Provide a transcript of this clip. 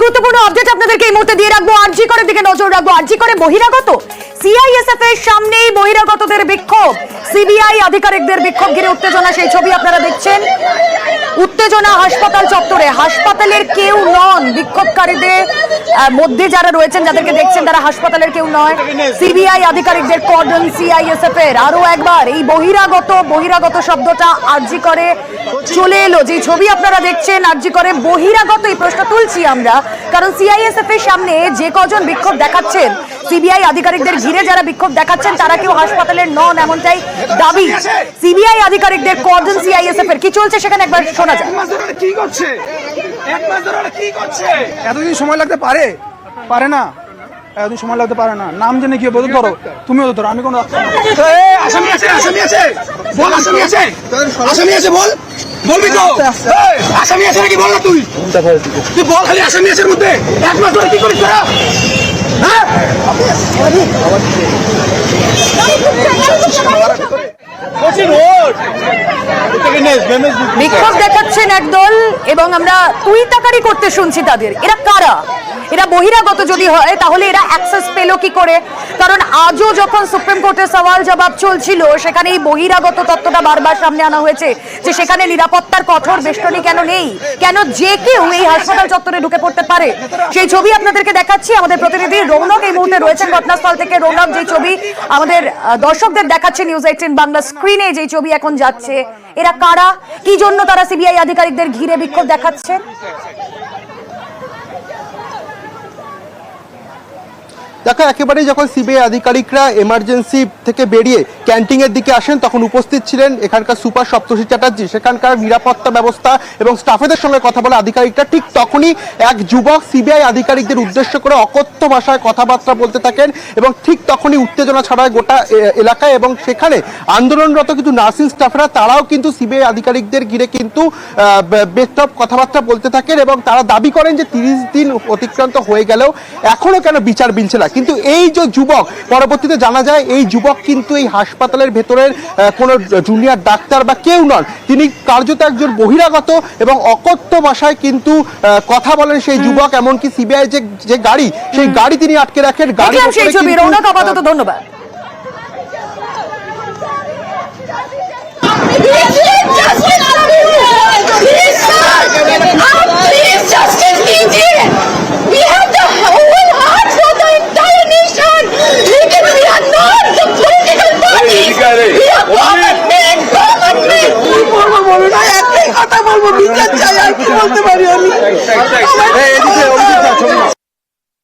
গুরুত্বপূর্ণ আপডেট আপনাদেরকে এই মুহূর্তে দিয়ে রাখবো। আরজি করের দিকে নজর রাখবো। আরজি করে বহিরাগত সিআইএসএফ এর সামনেই বহিরাগতদের বিক্ষোভ, সিবিআই আধিকারিকদের বিক্ষোভ ঘিরে উত্তেজনা, সেই ছবি আপনারা দেখছেন। উত্তেজনা হাসপাতাল চত্বরে, হাসপাতালের কেউ নন বিক্ষোভকারীদের মধ্যে যারা রয়েছেন, যাদেরকে দেখছেন তারা হাসপাতালের কেউ নয়, সিবিআই আধিকারিকদের কর্ডন সিআইএসএফ এর। আরো একবার এই বহিরাগত শব্দটা আরজি করে চলে এলো। যে ছবি আপনারা দেখছেন আরজি করে বহিরাগত, এই প্রশ্ন তুলছি আমরা কারণ সিআইএসএফ এর সামনে যে কজন বিক্ষোভ দেখাচ্ছেন, সিবিআই আধিকারিকদের ঘিরে যারা বিক্ষোভ দেখাচ্ছেন তারা কেউ হাসপাতালের নন, এমনটাই দাবি সিবিআই আধিকারিকদের কর্ডন সিআইএসএফ এর। কি চলছে সেখানে একবার শোনা যায়। কি করছে? এক মাস ধরে কি করছে? এতদিন সময় লাগতে পারে না, এতদিন সময় লাগতে পারে না। নাম জেনে কি বলতে ধরো, তুমিও তো ধরো, আমি কোনো আসামি আছে বল, আসামি আছে বল, বলবি তো আসামি আছে নাকি বল না, তুই বল খালি আসামি আছে মধ্যে। এক মাস ধরে কি করিস তোরা? হ্যাঁ বিক্ষোভ দেখাচ্ছেন একদল এবং আমরা তুই তাকারি করতে শুনছি তাদের। এরা কারা? এরা বহিরাগত যদি হয় তাহলে এরা অ্যাক্সেস পেল কি করে? কারণ আজও যখন সুপ্রিম কোর্টের সওয়াল জবাব চলছিল সেখানে এই বহিরাগত তত্ত্বটা বারবার সামনে আনা হয়েছে যে সেখানে নিরাপত্তার কঠোর বেষ্টনী কেন নেই, কেন যে কেউ এই হাসপাতাল চত্বরে ঢুকে পড়তে পারে। সেই ছবি আপনাদেরকে দেখাচ্ছি। আমাদের প্রতিনিধি রৌনক এই মুহূর্তে রয়েছেন ঘটনাস্থল থেকে। রৌনক, যে ছবি আমাদের দর্শকদের দেখাচ্ছে নিউজ 18 বাংলা স্ক্রিনে, যে ছবি এখন যাচ্ছে, এরা কারা, কি জন্য তারা সিবিআই আধিকারিকদের ঘিরে বিক্ষোভ দেখাচ্ছেন? দেখো, একেবারেই যখন সিবিআই আধিকারিকরা এমার্জেন্সি থেকে বেরিয়ে ক্যান্টিনের দিকে আসেন তখন উপস্থিত ছিলেন এখানকার সুপার সপ্তর্ষি চ্যাটার্জি। সেখানকার নিরাপত্তা ব্যবস্থা এবং স্টাফেদের সঙ্গে কথা বলে আধিকারিকরা, ঠিক তখনই এক যুবক সিবিআই আধিকারিকদের উদ্দেশ্য করে অকথ্য ভাষায় কথাবার্তা বলতে থাকেন এবং ঠিক তখনই উত্তেজনা ছড়ায় গোটা এলাকায়। এবং সেখানে আন্দোলনরত কিছু নার্সিং স্টাফেরা তারাও কিন্তু সিবিআই আধিকারিকদের ঘিরে কিন্তু বেস্টপ কথাবার্তা বলতে থাকেন এবং তারা দাবি করেন যে 30 দিন অতিক্রান্ত হয়ে গেলেও এখনো কেন বিচার মিলছে না। কিন্তু এই যে যুবক, পরবর্তীতে জানা যায় এই যুবক কিন্তু এই হাসপাতালের ভেতরের কোনো জুনিয়র ডাক্তার বা কেউ নন, তিনি কার্যত একজন বহিরাগত এবং অকথ্য ভাষায় কিন্তু কথা বলেন সেই যুবক। এমনকি সিবিআই যে গাড়ি, সেই গাড়ি তিনি আটকে রাখেন। গাড়ি ধন্যবাদ। Please, justice,